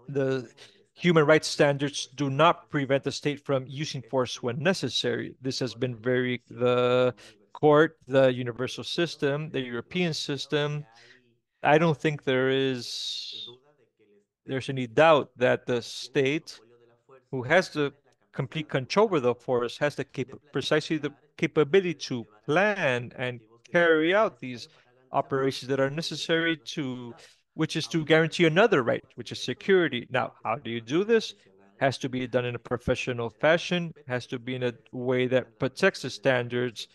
The human rights standards do not prevent the state from using force when necessary. This has been very the court, the universal system, the European system. I don't think there's any doubt that the state who has the complete control over the forest has precisely the capability to plan and carry out these operations that are necessary to, which is to guarantee another right, which is security. Now, how do you do this? Has to be done in a professional fashion, has to be in a way that protects the standards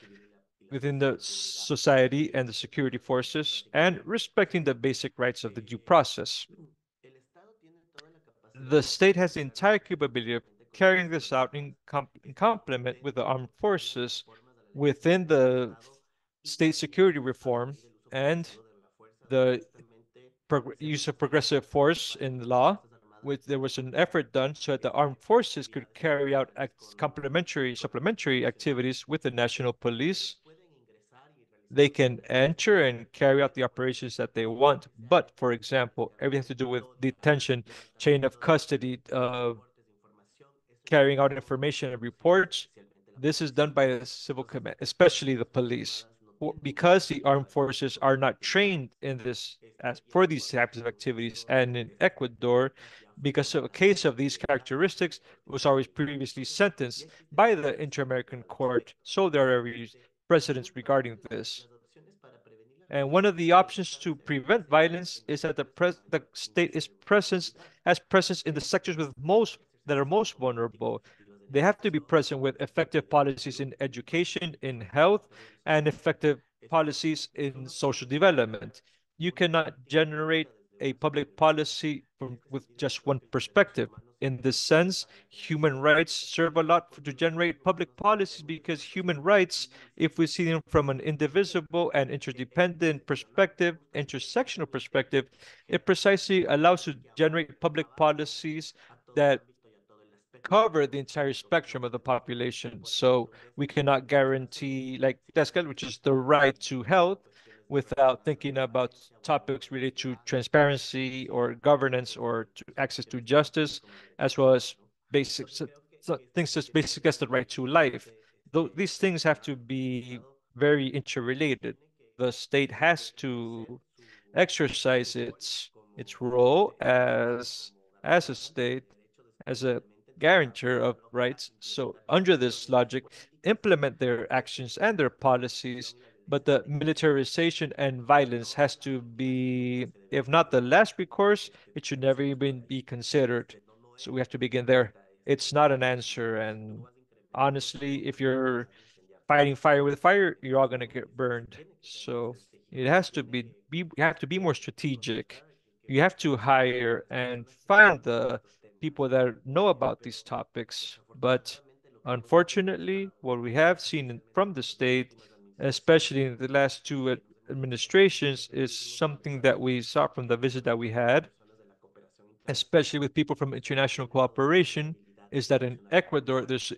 within the society and the security forces, and respecting the basic rights of the due process. The state has the entire capability of carrying this out in complement with the armed forces within the state security reform and the use of progressive force in the law. There was an effort done so that the armed forces could carry out supplementary activities with the national police. They can enter and carry out the operations that they want. But, for example, everything to do with detention, chain of custody, carrying out information and reports, this is done by the civil command, especially the police, because the armed forces are not trained in this as for these types of activities. And in Ecuador, because of a case of these characteristics, was always previously sentenced by the Inter-American Court. So there are precedents regarding this. And one of the options to prevent violence is that the state has presence in the sectors that are most vulnerable. They have to be present with effective policies in education, in health, and effective policies in social development. You cannot generate a public policy with just one perspective. In this sense, human rights serve a lot to generate public policies because human rights, if we see them from an indivisible and interdependent perspective, intersectional perspective, it precisely allows to generate public policies that cover the entire spectrum of the population. So we cannot guarantee, like Pascal, which is the right to health, without thinking about topics related to transparency or governance or to access to justice, as well as basic things as basic as the right to life. Though these things have to be very interrelated. The state has to exercise its role as a state, as a guarantor of rights. So under this logic, implement their actions and their policies, but the militarization and violence has to be, if not the last recourse, it should never even be considered. So we have to begin there. It's not an answer, and honestly, if you're fighting fire with fire, you're all gonna get burned. So it has to be you have to be more strategic. You have to hire and find the people that know about these topics. But unfortunately, what we have seen from the state, especially in the last two administrations, is something that we saw from the visit that we had, especially with people from international cooperation, is that in Ecuador, there's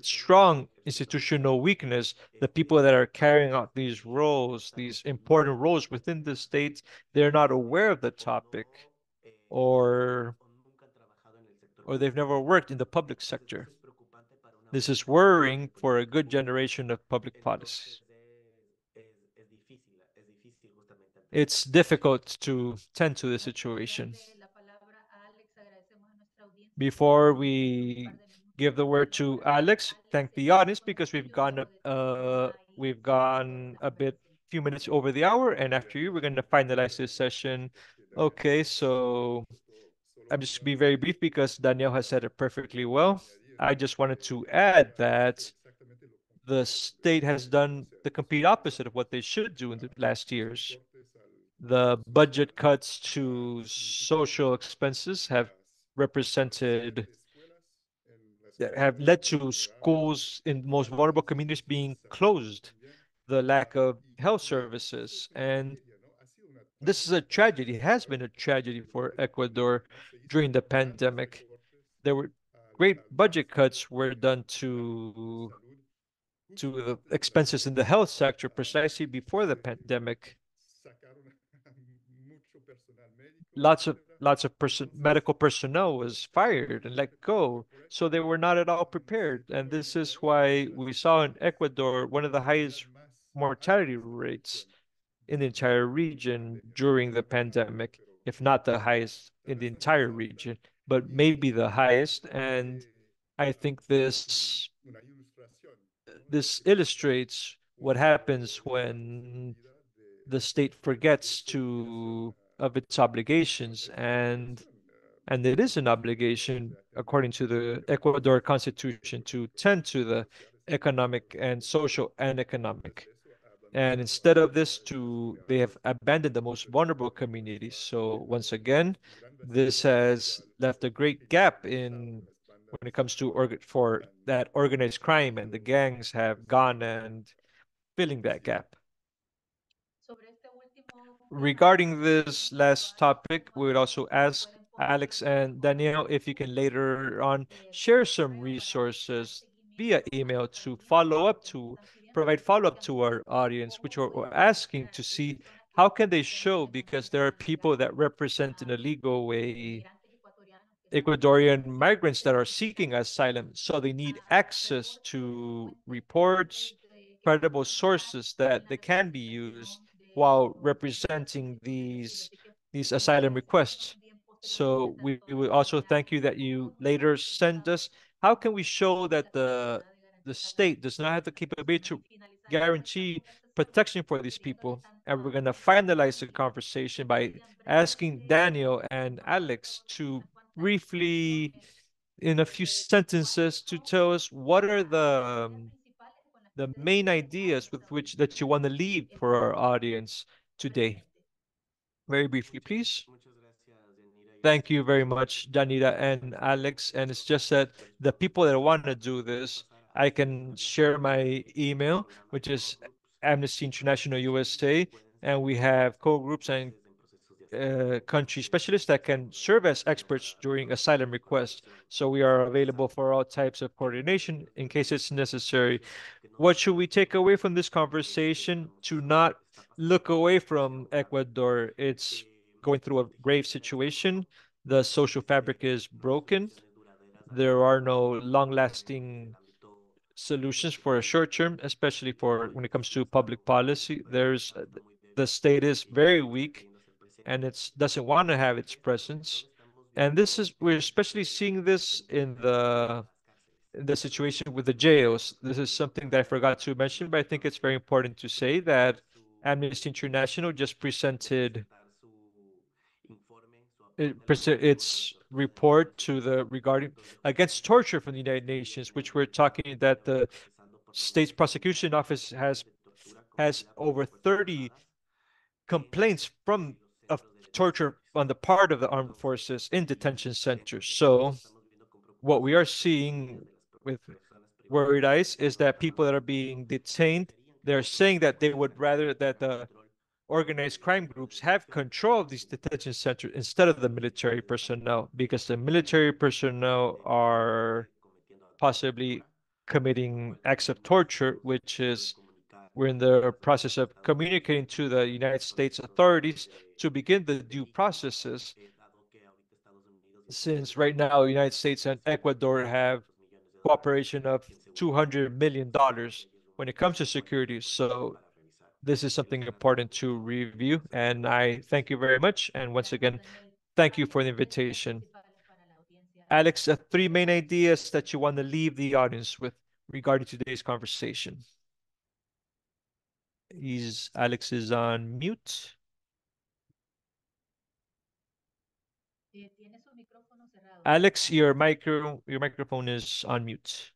strong institutional weakness. The people that are carrying out these roles, these important roles within the state, they're not aware of the topic, or they've never worked in the public sector. This is worrying for a good generation of public policies. It's difficult to tend to the situation. Before we give the word to Alex, thank the audience because we've gone a bit few minutes over the hour, and after you, we're going to finalize this session. Okay, so I'm just be very brief because Danielle has said it perfectly well. I just wanted to add that the state has done the complete opposite of what they should do in the last years. The budget cuts to social expenses represented have led to schools in most vulnerable communities being closed, the lack of health services. And this is a tragedy, it has been a tragedy for Ecuador during the pandemic. There were great budget cuts were done to the expenses in the health sector precisely before the pandemic. Medical personnel was fired and let go, so they were not at all prepared. And this is why we saw in Ecuador one of the highest mortality rates in the entire region during the pandemic, if not the highest in the entire region, but maybe the highest. And I think this illustrates what happens when the state forgets to of its obligations, and it is an obligation according to the Ecuador constitution to tend to the economic and social and economic. And instead of this, to they have abandoned the most vulnerable communities. So once again, this has left a great gap in when it comes to for that organized crime, and the gangs have gone and filling that gap. Regarding this last topic, we would also ask Alex and Danielle if you can later on share some resources via email to provide follow-up to our audience, which are asking to see how can they show, because there are people that represent in a legal way Ecuadorian migrants that are seeking asylum, so they need access to reports, credible sources that they can be used while representing these asylum requests. So we will also thank you that you later send us. How can we show that the state does not have the capability to guarantee protection for these people? And we're going to finalize the conversation by asking Daniel and Alex to briefly, in a few sentences, to tell us what are the main ideas with which that you want to leave for our audience today. Very briefly, please. Thank you very much, Janita and Alex. And it's just that the people that want to do this, I can share my email, which is Amnesty International USA, and we have co-groups and country specialists that can serve as experts during asylum requests. So we are available for all types of coordination in case it's necessary. What should we take away from this conversation? To not look away from Ecuador. It's going through a grave situation. The social fabric is broken. There are no long-lasting solutions for a short term, especially for when it comes to public policy. There's the state is very weak and it doesn't want to have its presence. And this is we're especially seeing this in the situation with the jails. This is something that I forgot to mention, but I think it's very important to say that Amnesty International just presented its report to the regarding against torture from the United Nations, which we're talking that the state's prosecution office has over 30 complaints from of torture on the part of the armed forces in detention centers. So what we are seeing with worried eyes is that people that are being detained, they're saying that they would rather that the organized crime groups have control of these detention centers instead of the military personnel, because the military personnel are possibly committing acts of torture, which is we're in the process of communicating to the United States authorities to begin the due processes, since right now the United States and Ecuador have cooperation of $200 million when it comes to security. So this is something important to review. And I thank you very much. And once again, thank you for the invitation. Alex, three main ideas that you want to leave the audience with regarding today's conversation. Alex is on mute. Alex, your microphone is on mute.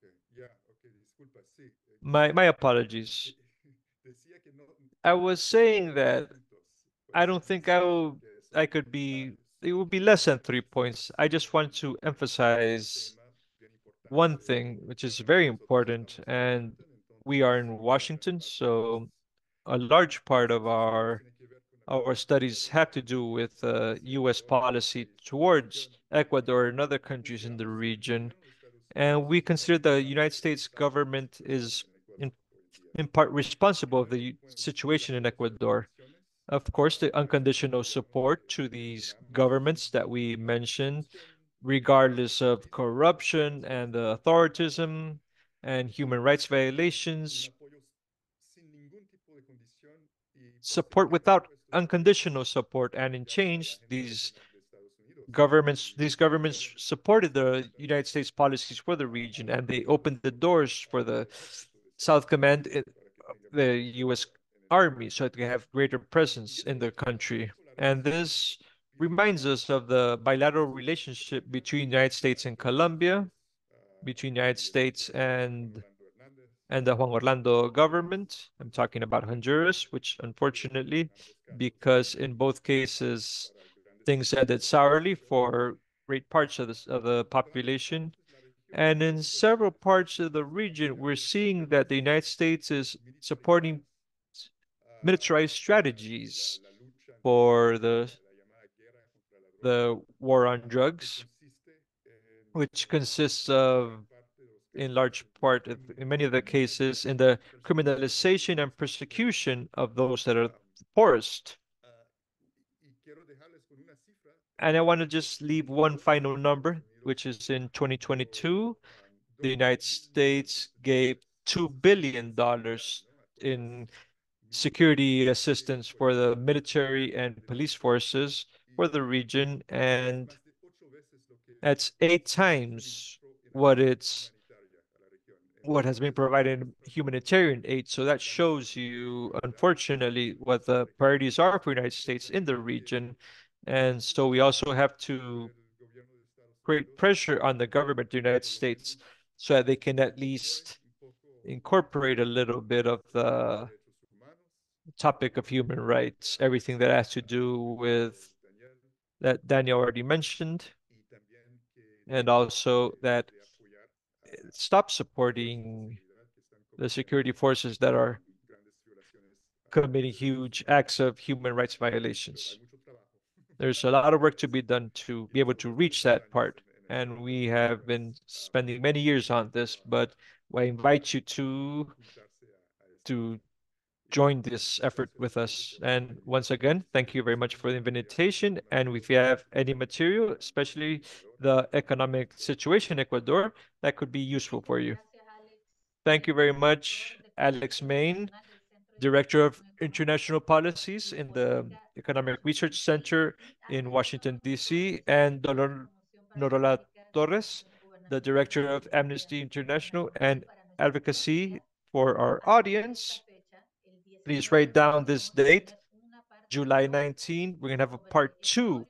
Okay. Ya, ok, disculpa, sí. My apologies. I was saying that I don't think I could be it would be less than 3 points. I just want to emphasize one thing which is very important, and we are in Washington, so a large part of our studies have to do with US policy towards Ecuador and other countries in the region. And we consider the United States government is in, in part responsible of the situation in Ecuador. Of course, the unconditional support to these governments that we mentioned, regardless of corruption and authoritarianism and human rights violations, support without unconditional support, and in change, these governments supported the United States policies for the region, and they opened the doors for the South Command, the U.S. Army, so that they have greater presence in the country. And this reminds us of the bilateral relationship between the United States and Colombia, between the United States and the Juan Orlando government. I'm talking about Honduras, which unfortunately, because in both cases things ended sourly for great parts of the population. And in several parts of the region, we're seeing that the United States is supporting militarized strategies for the war on drugs, which consists of, in large part, in many of the cases, in the criminalization and persecution of those that are poorest. And I want to just leave one final number, which is in 2022, the United States gave $2 billion in security assistance for the military and police forces for the region, and that's 8 times what it's what has been provided in humanitarian aid. So that shows you, unfortunately, what the priorities are for the United States in the region. And so we also have to create pressure on the government of the United States so that they can at least incorporate a little bit of the topic of human rights, everything that has to do with that Daniel already mentioned, and also that stop supporting the security forces that are committing huge acts of human rights violations. There's a lot of work to be done to be able to reach that part. And we have been spending many years on this, but I invite you to join this effort with us. And once again, thank you very much for the invitation. And if you have any material, especially the economic situation in Ecuador, that could be useful for you. Thank you very much, Alex Main, Director of International Policies in the Economic Research Center in Washington, D.C., and Norola Torres, the Director of Amnesty International and Advocacy. For our audience, please write down this date, July 19. We're going to have a part two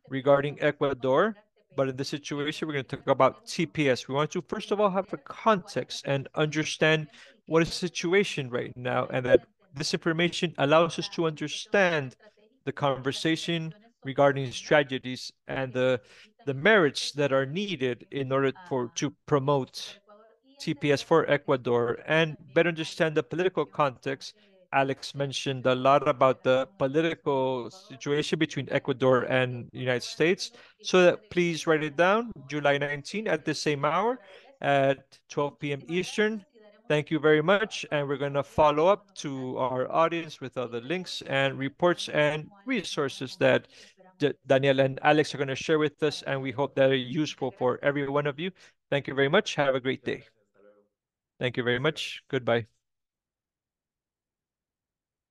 regarding Ecuador. But in this situation, we're going to talk about TPS. We want to, first of all, have a context and understand what is the situation right now, and that this information allows us to understand the conversation regarding these tragedies and the merits that are needed in order to promote TPS for Ecuador and better understand the political context. Alex mentioned a lot about the political situation between Ecuador and the United States. So that please write it down, July 19 at the same hour at 12 p.m. Eastern. Thank you very much. And we're going to follow up to our audience with other links and reports and resources that Daniel and Alex are going to share with us. And we hope that are useful for every one of you. Thank you very much. Have a great day. Thank you very much. Goodbye.